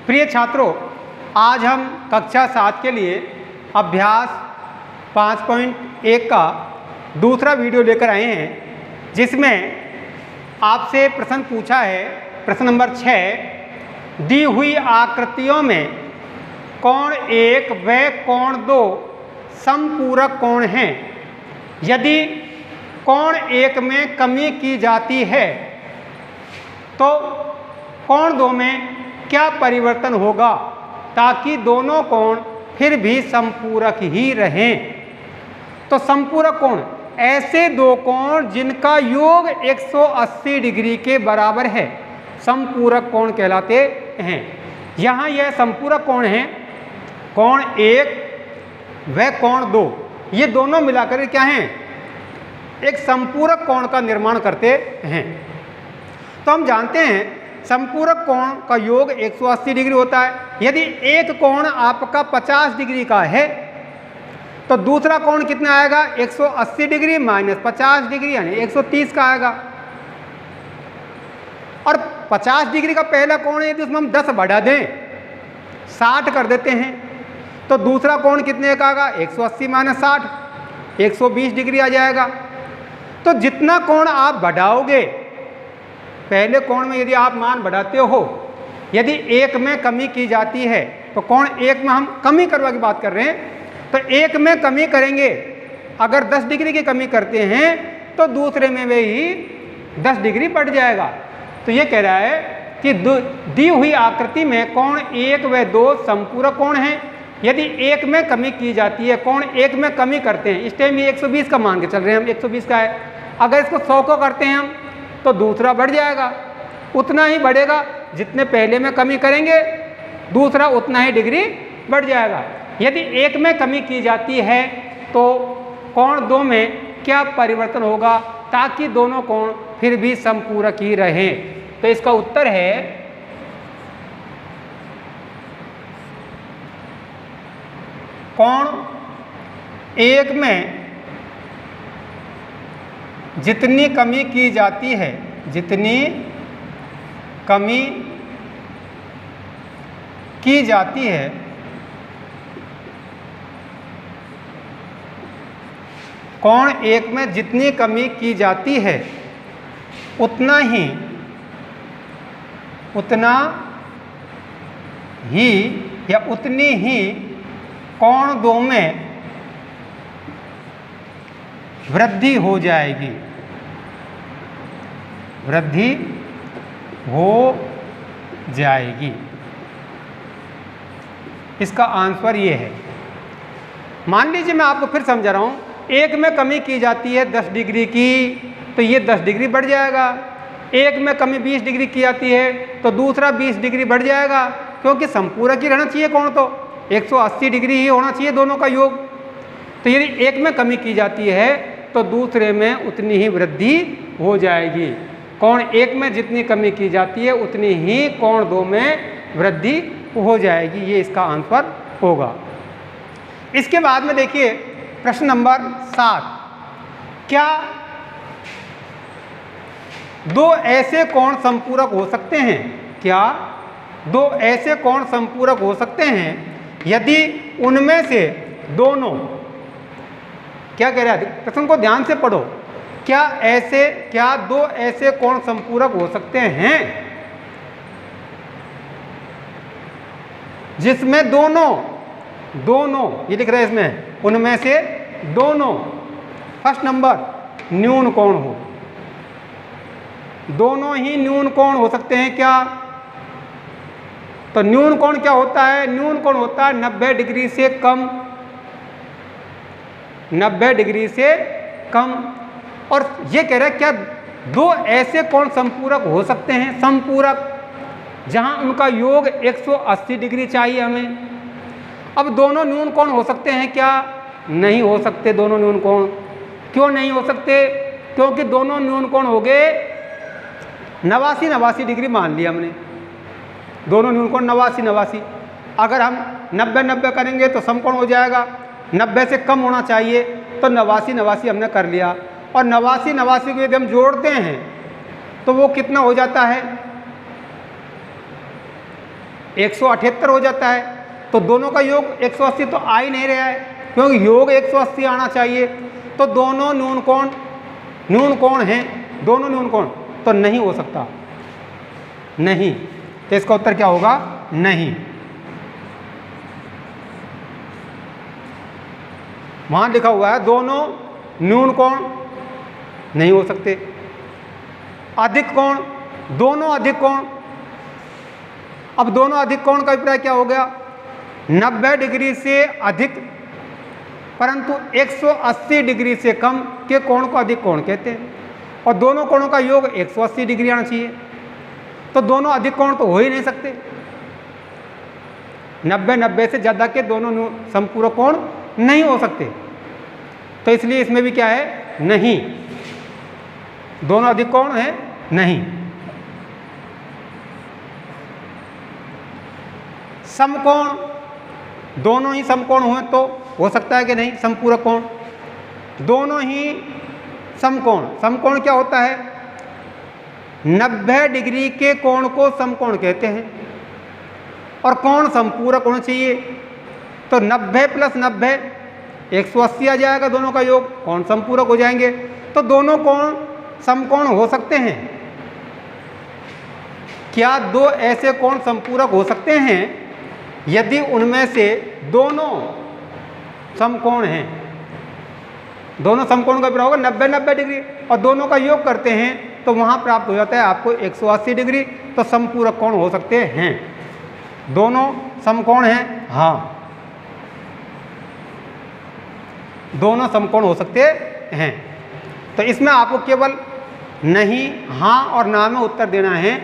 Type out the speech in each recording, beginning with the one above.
प्रिय छात्रों, आज हम कक्षा 7 के लिए अभ्यास 5.1 का दूसरा वीडियो लेकर आए हैं, जिसमें आपसे प्रश्न पूछा है। प्रश्न नंबर 6, दी हुई आकृतियों में कोण 1 व कोण 2 समपूरक कोण हैं। यदि कोण 1 में कमी की जाती है तो कोण 2 में क्या परिवर्तन होगा ताकि दोनों कोण फिर भी समपूरक ही रहें। तो समपूरक कोण ऐसे दो कोण जिनका योग 180 डिग्री के बराबर है, समपूरक कोण कहलाते हैं। यहाँ यह समपूरक कोण है, कोण 1 व कोण 2, ये दोनों मिलाकर क्या हैं, एक समपूरक कोण का निर्माण करते हैं। तो हम जानते हैं समपूरक कोण का योग 180 डिग्री होता है। यदि एक कोण आपका 50 डिग्री का है तो दूसरा कोण कितना आएगा, 180 डिग्री माइनस 50 डिग्री यानी 130 का आएगा। और 50 डिग्री का पहला कोण है, यदि उसमें हम 10 बढ़ा दें, 60 कर देते हैं, तो दूसरा कोण कितने का आएगा, 180 माइनस 60, 120 डिग्री आ जाएगा। तो जितना कोण आप बढ़ाओगे, पहले कोण में यदि आप मान बढ़ाते हो, यदि 1 में कमी की जाती है तो कोण 1 में हम कमी करवा की बात कर रहे हैं, तो 1 में कमी करेंगे, अगर 10 डिग्री की कमी करते हैं तो दूसरे में वही 10 डिग्री बढ़ जाएगा। तो ये कह रहा है कि दी हुई आकृति में कोण 1 व 2 समपूरक कोण हैं। यदि 1 में कमी की जाती है, कोण 1 में कमी करते हैं, इस टाइम ये 120 का मान के चल रहे हैं हम, 120 का है, अगर इसको 100 को करते हैं हम तो दूसरा बढ़ जाएगा, उतना ही बढ़ेगा जितने पहले में कमी करेंगे, दूसरा उतना ही डिग्री बढ़ जाएगा। यदि 1 में कमी की जाती है तो कोण 2 में क्या परिवर्तन होगा ताकि दोनों कोण फिर भी समपूरक ही रहें। तो इसका उत्तर है कोण 1 में जितनी कमी की जाती है, जितनी कमी की जाती है कोण 1 में जितनी कमी की जाती है उतना ही या उतनी ही कोण 2 में वृद्धि हो जाएगी, वृद्धि हो जाएगी। इसका आंसर ये है। मान लीजिए मैं आपको फिर समझा रहा हूँ, 1 में कमी की जाती है 10 डिग्री की तो ये 10 डिग्री बढ़ जाएगा, 1 में कमी 20 डिग्री की जाती है तो दूसरा 20 डिग्री बढ़ जाएगा, क्योंकि समपूरक ही रहना चाहिए कोण, तो 180 डिग्री ही होना चाहिए दोनों का योग। तो यदि 1 में कमी की जाती है तो दूसरे में उतनी ही वृद्धि हो जाएगी। कोण 1 में जितनी कमी की जाती है उतनी ही कोण 2 में वृद्धि हो जाएगी, ये इसका आंसर होगा। इसके बाद में देखिए प्रश्न नंबर 7, क्या 2 ऐसे कोण समपूरक हो सकते हैं, क्या 2 ऐसे कोण समपूरक हो सकते हैं यदि उनमें से दोनों, क्या कह रहा है, प्रश्न को ध्यान से पढ़ो, क्या 2 ऐसे कोण समपूरक हो सकते हैं जिसमें दोनों ये लिख रहे हैं इसमें, उनमें से दोनों, फर्स्ट नंबर न्यून कोण हो, दोनों ही न्यून कोण हो सकते हैं क्या। तो न्यून कोण क्या होता है, न्यून कोण होता है 90 डिग्री से कम, 90 डिग्री से कम। और ये कह रहा है क्या 2 ऐसे कोण समपूरक हो सकते हैं, समपूरक जहां उनका योग 180 डिग्री चाहिए हमें। अब दोनों न्यून कोण हो सकते हैं क्या, नहीं हो सकते दोनों न्यून कोण। क्यों नहीं हो सकते, क्योंकि दोनों न्यून कोण हो गए 89 डिग्री मान लिया हमने, दोनों न्यून कोण 89। अगर हम 90 करेंगे तो समकोण हो जाएगा, 90 से कम होना चाहिए, तो 89 हमने कर लिया। और 89 को यदि हम जोड़ते हैं तो वो कितना हो जाता है, 178 हो जाता है। तो दोनों का योग 180 तो आ ही नहीं रहा है, क्योंकि योग 180 आना चाहिए। तो दोनों न्यून कोण हैं, दोनों न्यून कोण, तो नहीं हो सकता, नहीं। तो इसका उत्तर क्या होगा? नहीं। वहां लिखा हुआ है दोनों न्यून कोण नहीं हो सकते। अधिक कोण, दोनों अधिक कोण। अब दोनों अधिक कोण का अभिप्राय क्या हो गया? 90 डिग्री से अधिक परंतु 180 डिग्री से कम के कोण को अधिक कोण कहते हैं, और दोनों कोणों का योग 180 डिग्री आना चाहिए। तो दोनों अधिक कोण तो हो ही नहीं सकते। 90 से ज़्यादा के दोनों समपूरक कोण नहीं हो सकते। तो इसलिए इसमें भी क्या है? नहीं। दोनों अधिक कोण है? नहीं। समकोण, दोनों ही समकोण हुए तो हो सकता है कि नहीं? समपूरक कोण, दोनों ही समकोण। समकोण क्या होता है? 90 डिग्री के कोण को समकोण कहते हैं, और कोण समपूरक होना चाहिए। तो 90 + 90 180 आ जाएगा, दोनों का योग, कोण समपूरक हो जाएंगे। तो दोनों कोण समकोण हो सकते हैं। क्या दो ऐसे कोण समपूरक हो सकते हैं यदि उनमें से दोनों समकोण हैं? दोनों समकोण का बराबर होगा 90 डिग्री, और दोनों का योग करते हैं तो वहाँ प्राप्त हो जाता है आपको 180 डिग्री। तो समपूरक कोण हो सकते हैं। दोनों समकोण हैं, हाँ, दोनों समकोण हो सकते हैं। तो इसमें आपको केवल नहीं, हाँ और ना में उत्तर देना है।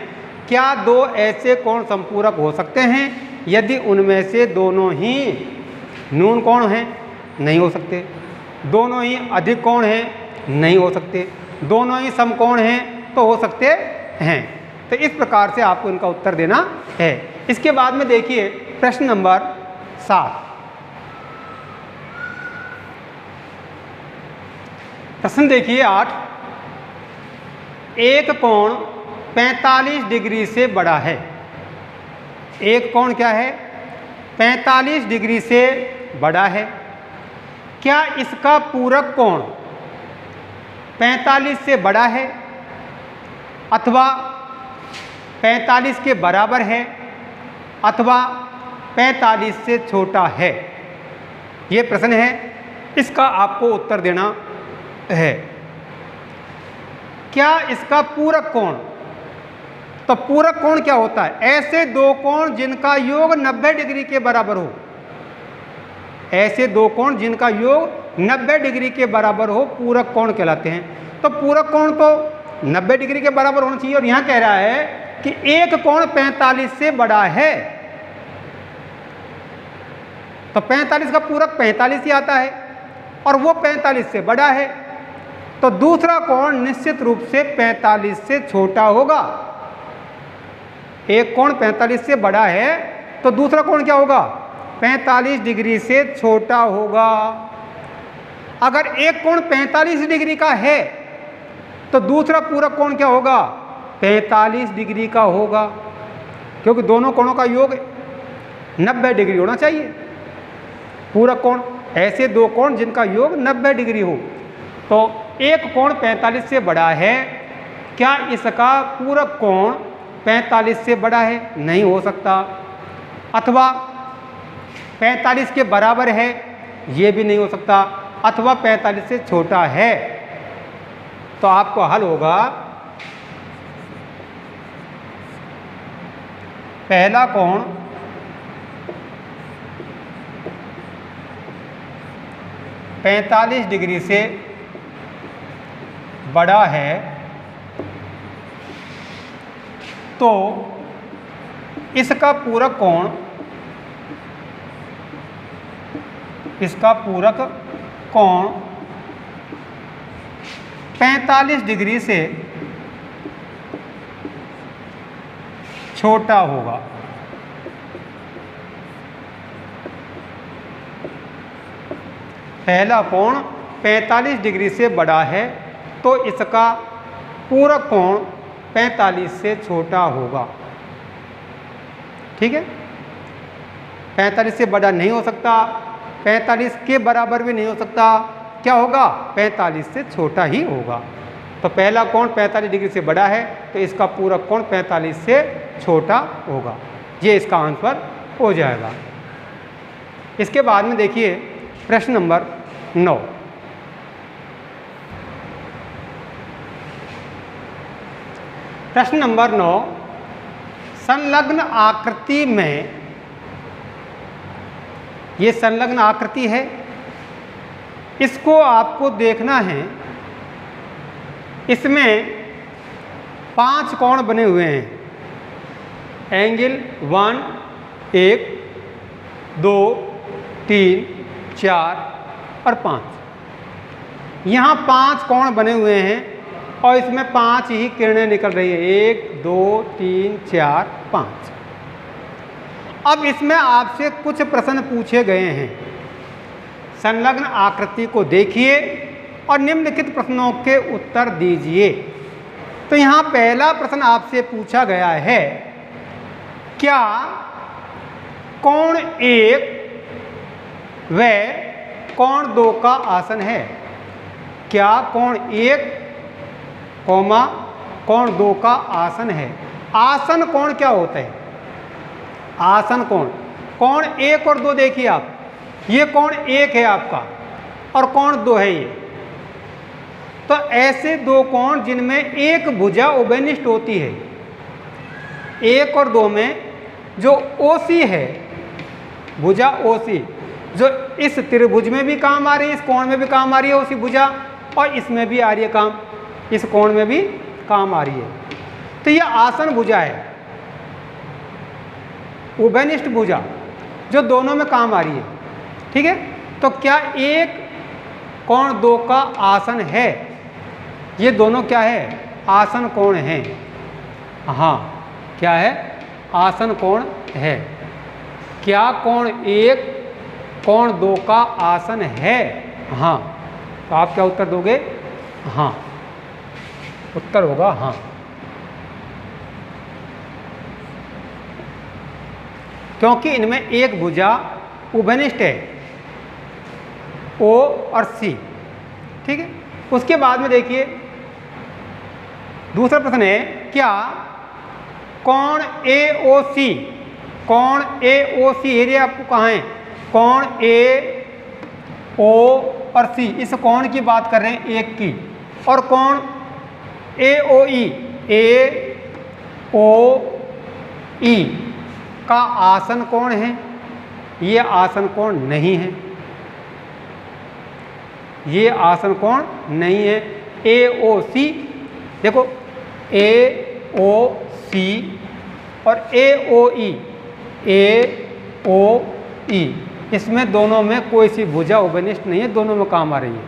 क्या दो ऐसे कोण समपूरक हो सकते हैं यदि उनमें से दोनों ही न्यून कोण हैं? नहीं हो सकते। दोनों ही अधिक कोण हैं? नहीं हो सकते। दोनों ही समकोण हैं तो हो सकते हैं। तो इस प्रकार से आपको इनका उत्तर देना है। इसके बाद में देखिए प्रश्न नंबर 7। प्रश्न देखिए 8। एक कोण 45 डिग्री से बड़ा है। एक कोण क्या है? 45 डिग्री से बड़ा है। क्या इसका पूरक कोण 45 से बड़ा है अथवा 45 के बराबर है अथवा 45 से छोटा है? ये प्रश्न है, इसका आपको उत्तर देना है। क्या इसका पूरक कोण? तो पूरक कोण क्या होता है? ऐसे दो कोण जिनका योग 90 डिग्री के बराबर हो। ऐसे दो कोण जिनका योग 90 डिग्री के बराबर हो, पूरक कोण कहलाते हैं। तो पूरक कोण तो 90 डिग्री के बराबर होना चाहिए, और यहां कह रहा है कि एक कोण 45 से बड़ा है। तो 45 का पूरक 45 ही आता है, और वो 45 से बड़ा है। तो दूसरा कोण निश्चित रूप से 45 से छोटा होगा। एक कोण 45 से बड़ा है तो दूसरा कोण क्या होगा? 45 डिग्री से छोटा होगा। अगर एक कोण 45 डिग्री का है तो दूसरा पूरक कोण क्या होगा? 45 डिग्री का होगा, क्योंकि दोनों कोणों का योग 90 डिग्री होना चाहिए। पूरक कोण, ऐसे दो कोण जिनका योग 90 डिग्री हो। तो एक कोण 45 से बड़ा है, क्या इसका पूरक कोण 45 से बड़ा है? नहीं हो सकता। अथवा 45 के बराबर है, ये भी नहीं हो सकता। अथवा 45 से छोटा है। तो आपको हल होगा पहला कोण 45 डिग्री से बड़ा है, तो इसका पूरक कोण, इसका पूरक कोण 45 डिग्री से छोटा होगा। पहला कोण 45 डिग्री से बड़ा है तो इसका पूरक कोण 45 से छोटा होगा। ठीक है, 45 से बड़ा नहीं हो सकता, 45 के बराबर भी नहीं हो सकता, क्या होगा, 45 से छोटा ही होगा। तो पहला कोण 45 डिग्री से बड़ा है, तो इसका पूरा कोण 45 से छोटा होगा। ये इसका आंसर हो जाएगा। इसके बाद में देखिए प्रश्न नंबर 9। प्रश्न नंबर 9, संलग्न आकृति में, ये संलग्न आकृति है, इसको आपको देखना है। इसमें 5 कोण बने हुए हैं, एंगल 1, 1, 2, 3, 4 और 5। यहाँ 5 कोण बने हुए हैं और इसमें 5 ही किरणें निकल रही है, 1, 2, 3, 4, 5। अब इसमें आपसे कुछ प्रश्न पूछे गए हैं। संलग्न आकृति को देखिए और निम्नलिखित प्रश्नों के उत्तर दीजिए। तो यहाँ पहला प्रश्न आपसे पूछा गया है, क्या कोण 1 व कोण 2 का आसन है? क्या कोण 1 कोमा कोण 2 का आसन है? आसन कोण क्या होता है? आसन कोण, कोण 1 और 2 देखिए आप, ये कोण 1 है आपका और कोण 2 है ये। तो ऐसे दो कोण जिनमें एक भुजा उभयनिष्ठ होती है, 1 और 2 में जो ओसी है, भुजा ओसी, जो इस त्रिभुज में भी काम आ रही है, इस कोण में भी काम आ रही है ओसी भुजा, और इसमें भी आ रही है काम, इस कोण में भी काम आ रही है। तो यह आसन भुजा है, उभयनिष्ठ भुजा, जो दोनों में काम आ रही है। ठीक है, तो क्या 1 कोण 2 का आसन है? ये दोनों क्या है? आसन कोण हैं। हाँ, क्या है? आसन कोण है। क्या कोण 1 कोण 2 का आसन है? हाँ। तो आप क्या उत्तर दोगे? हाँ, उत्तर होगा हाँ। क्योंकि इनमें एक भुजा उभयनिष्ठ है, ओ और सी। ठीक है, उसके बाद में देखिए दूसरा प्रश्न है, क्या कोण AOC, कोण AOC, एरिया आपको कहाँ है? कोण AO और C, इस कोण की बात कर रहे हैं, एक की। और कोण AOE, AOE का आसन कोण है? ये आसन कोण नहीं है, ये आसन कोण नहीं है। AOC देखो, AOC और AOE, AOE, इसमें दोनों में कोई सी भुजा उभयनिष्ठ नहीं है, दोनों में काम आ रही है,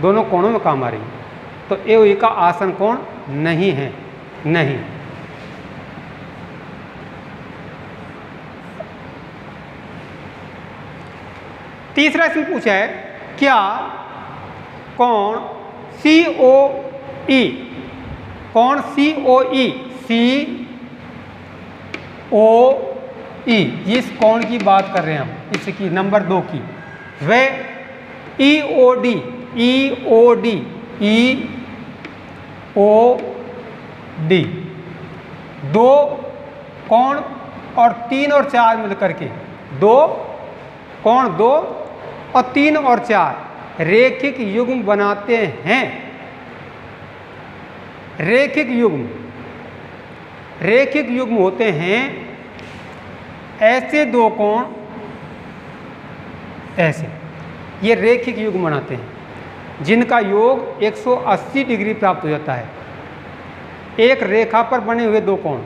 दोनों कोणों में काम आ रही है। तो AOE का आसन कोण नहीं है, नहीं। तीसरा इसमें पूछा है, क्या कोण COE, कोण COE, COE, इस कोण की बात कर रहे हैं हम, इसकी नंबर 2 की। वे EOD, EOD, EOD, 2 कोण और 3 और 4 मिलकर के, 2 कोण 2 और 3 और 4 रेखिक युग्म बनाते हैं। रेखिक युग्म, रेखिक युग्म होते हैं ऐसे दो कोण, ऐसे, ये रेखिक युग्म बनाते हैं जिनका योग 180 डिग्री प्राप्त हो जाता है। एक रेखा पर बने हुए दो कोण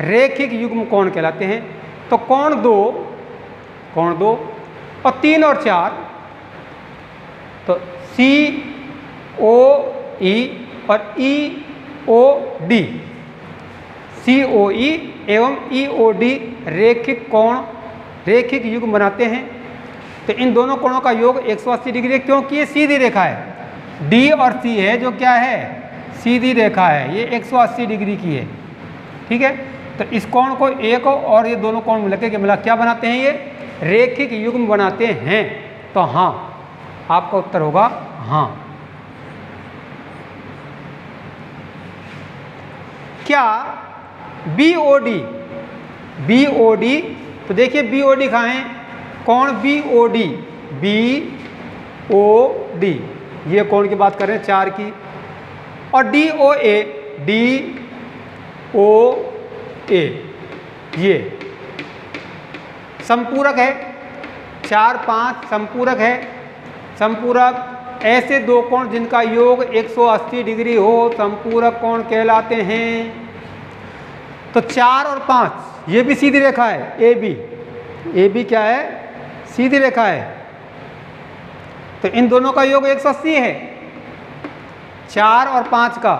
रेखिक युग्म कोण कहलाते हैं। तो कोण 2 और 3 और 4, तो COE और EOD, COE एवं EOD रेखिक कोण, रेखिक युग्म बनाते हैं। तो इन दोनों कोणों का योग 180 डिग्री है, क्योंकि ये सीधी रेखा है। D और C है जो क्या है? सीधी रेखा है, ये 180 डिग्री की है। ठीक है, तो इस कोण को एक और ये दोनों कोण मिलकर के मिला क्या बनाते हैं, ये रेखिक युग्म बनाते हैं। तो हाँ, आपका उत्तर होगा हाँ। क्या बीओडी, बीओडी, तो देखिए बीओडी कहाँ है, कोण बीओडी, बीओडी ये कोण की बात कर रहे हैं 4 की, और डीओए, डीओए ये संपूरक है, 4, 5 संपूरक है। संपूरक ऐसे दो कोण जिनका योग 180 डिग्री हो संपूरक कोण कहलाते हैं। तो 4 और 5 ये भी सीधी रेखा है, ए बी, ए बी क्या है, सीधी रेखा है। तो इन दोनों का योग 180 है। 4 और 5 का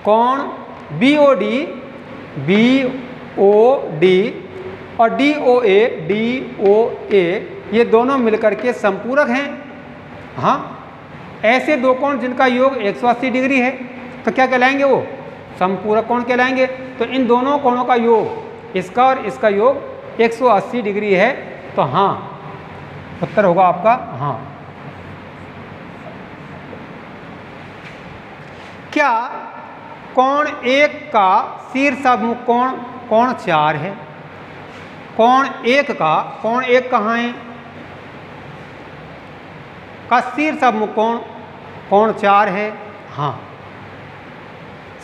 कोण बीओडी, बीओडी और डीओए, डीओए ये दोनों मिलकर के संपूरक हैं। हाँ, ऐसे दो कोण जिनका योग 180 डिग्री है तो क्या कहलाएंगे, वो संपूरक कोण कहलाएंगे। तो इन दोनों कोणों का योग, इसका और इसका योग 180 डिग्री है। तो हाँ, उत्तर होगा आपका हाँ। क्या कोण 1 का शीर्षाभिमुख कोण कोण 4 है? कोण 1 का, कोण 1 कहाँ है का शीर्षाभिमुख कोण कोण 4 है। हाँ,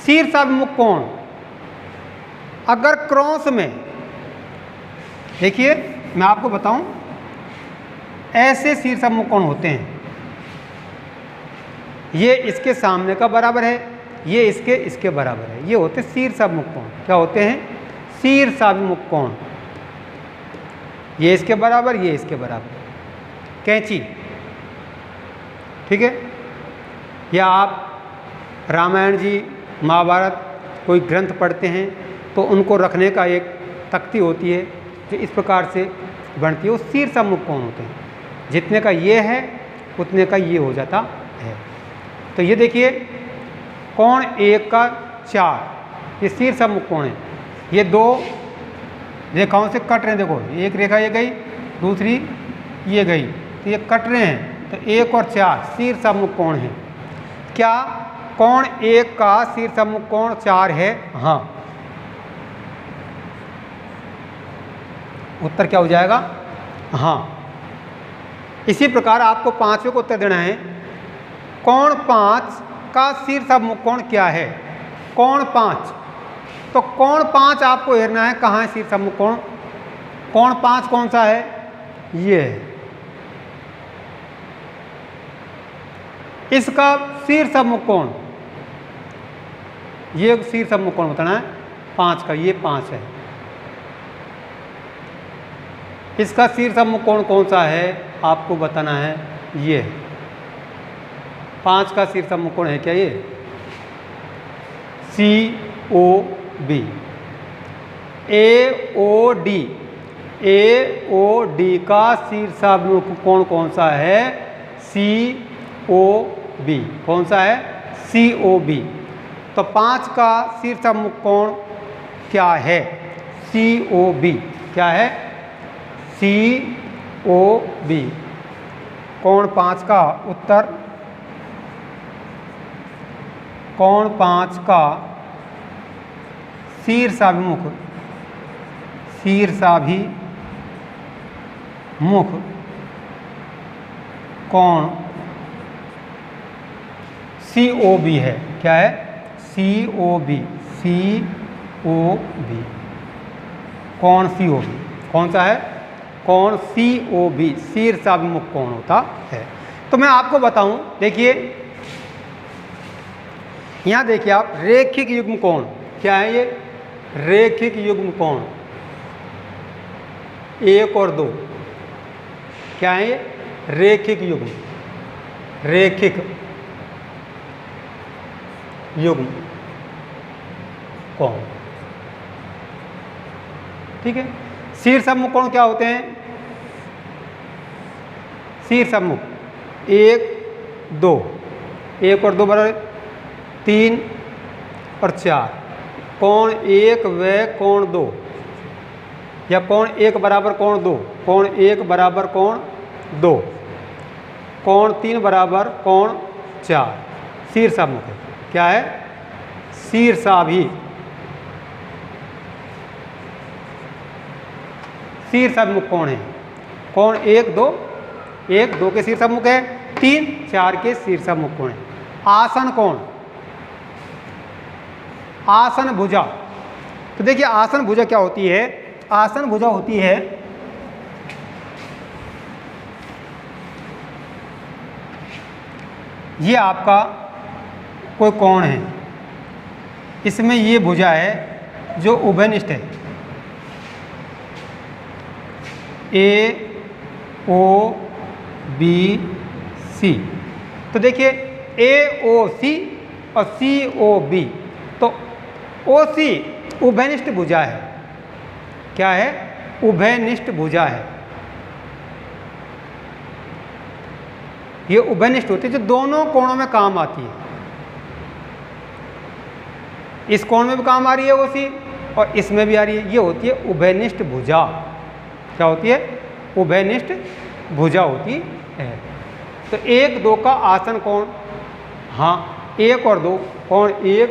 शीर्षाभिमुख कोण अगर क्रॉस में, देखिए मैं आपको बताऊं, ऐसे शीर्षाभिमुख कोण होते हैं, ये इसके सामने का बराबर है, ये इसके बराबर है, ये होते शीर्षाभिमुख कोण। क्या होते हैं, शीर्षाभिमुख कोण। ये इसके बराबर, ये इसके बराबर। कैंची, ठीक है। या आप रामायण जी, महाभारत कोई ग्रंथ पढ़ते हैं तो उनको रखने का एक तख्ती होती है जो इस प्रकार से बनती है, वो शीर्षाभिमुख कोण होते हैं। जितने का ये है उतने का ये हो जाता है। तो ये देखिए कोण 1 का 4 ये शीर्षाभिमुख कोण है। ये दो रेखाओं से कट रहे हैं, देखो एक रेखा ये गई, दूसरी ये गई, तो ये कट रहे हैं। तो 1 और 4 शीर्षाभिमुख कोण है। क्या कोण 1 का शीर्षाभिमुख कोण 4 है? हाँ, उत्तर क्या हो जाएगा? हाँ। इसी प्रकार आपको 5वें को उत्तर देना है। कोण 5 का शीर्षाभिमुख कोण क्या है? कोण 5, तो कोण 5 आपको हेरना है कहाँ है शीर्षाभिमुख कोण। कोण 5 कौन सा है? ये है। इसका शीर्षाभिमुख कोण, ये शीर्षाभिमुख कोण बताना है 5 का, ये 5 है। इसका शीर्षाभिमुख कोण कौन सा है आपको बताना है, ये 5 का शीर्षाभिमुख कोण है क्या? ये COB। AOD, AOD का शीर्षाभिमुख कोण कौन सा है? COB। कौन सा है? COB। तो 5 का शीर्षाभिमुख कोण क्या है? COB। क्या है? COB। कोण 5 का उत्तर, कोण 5 का शीर्षाभिमुख, शीर्षाभिमुख कोण COB है। क्या है? COB। COB। कोण COB कौन सा है? कोण COB शीर्षाभिमुख कोण होता है। तो मैं आपको बताऊं, देखिए यहाँ देखिए आप, रेखिक युग्म कोण क्या है? ये रेखिक युग्म कोण 1 और 2 क्या है? ये रेखिक युग्म, रेखिक युग्म कोण, ठीक है। शीर्षाभिमुख कोण क्या होते हैं? शीर्षाभिमुख 1, 2, 1 और 2 बराबर 3 और 4, कोण 1 व कोण 2, या कोण 1 बराबर कोण 2, कोण 1 बराबर कोण 2, कोण 3 बराबर कोण 4, शीर्षाभिमुख है। क्या है? शीर्षाभिमुख, शीर्षाभिमुख कोण है। कोण 1 2, 1 2 के शीर्षाभिमुख है, 3 4 के शीर्षाभिमुख कोण है। आसन कोण, आसन भुजा। तो देखिए आसन भुजा क्या होती है? आसन भुजा होती है ये आपका कोई कोण है, इसमें ये भुजा है जो उभयनिष्ठ है, ए ओ बी सी। तो देखिए ए ओ सी और सी ओ बी, तो ओ सी उभयनिष्ठ भुजा है। क्या है? उभयनिष्ठ भुजा है। ये उभयनिष्ठ होती है जो दोनों कोणों में काम आती है। इस कोण में भी काम आ रही है ओसी और इसमें भी आ रही है, ये होती है उभयनिष्ठ भुजा। क्या होती है? उभयनिष्ठ भुजा होती है। तो 1 2 का आसन कोण, हाँ 1 और 2, कोण 1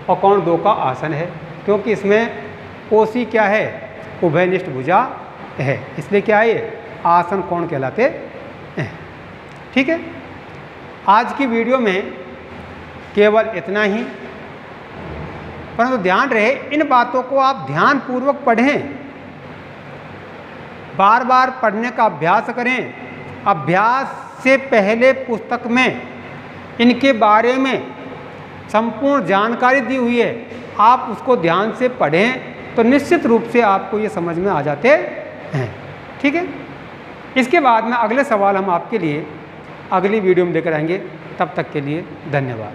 और कोण 2 का आसन है, क्योंकि इसमें ओसी क्या है? उभयनिष्ठ भुजा है, इसलिए क्या है? ये आसन कोण कहलाते हैं। ठीक है, आज की वीडियो में केवल इतना ही, परंतु ध्यान रहे इन बातों को आप ध्यानपूर्वक पढ़ें, बार बार पढ़ने का अभ्यास करें। अभ्यास से पहले पुस्तक में इनके बारे में संपूर्ण जानकारी दी हुई है, आप उसको ध्यान से पढ़ें तो निश्चित रूप से आपको ये समझ में आ जाते हैं। ठीक है, इसके बाद में अगले सवाल हम आपके लिए अगली वीडियो में लेकर आएंगे। तब तक के लिए धन्यवाद।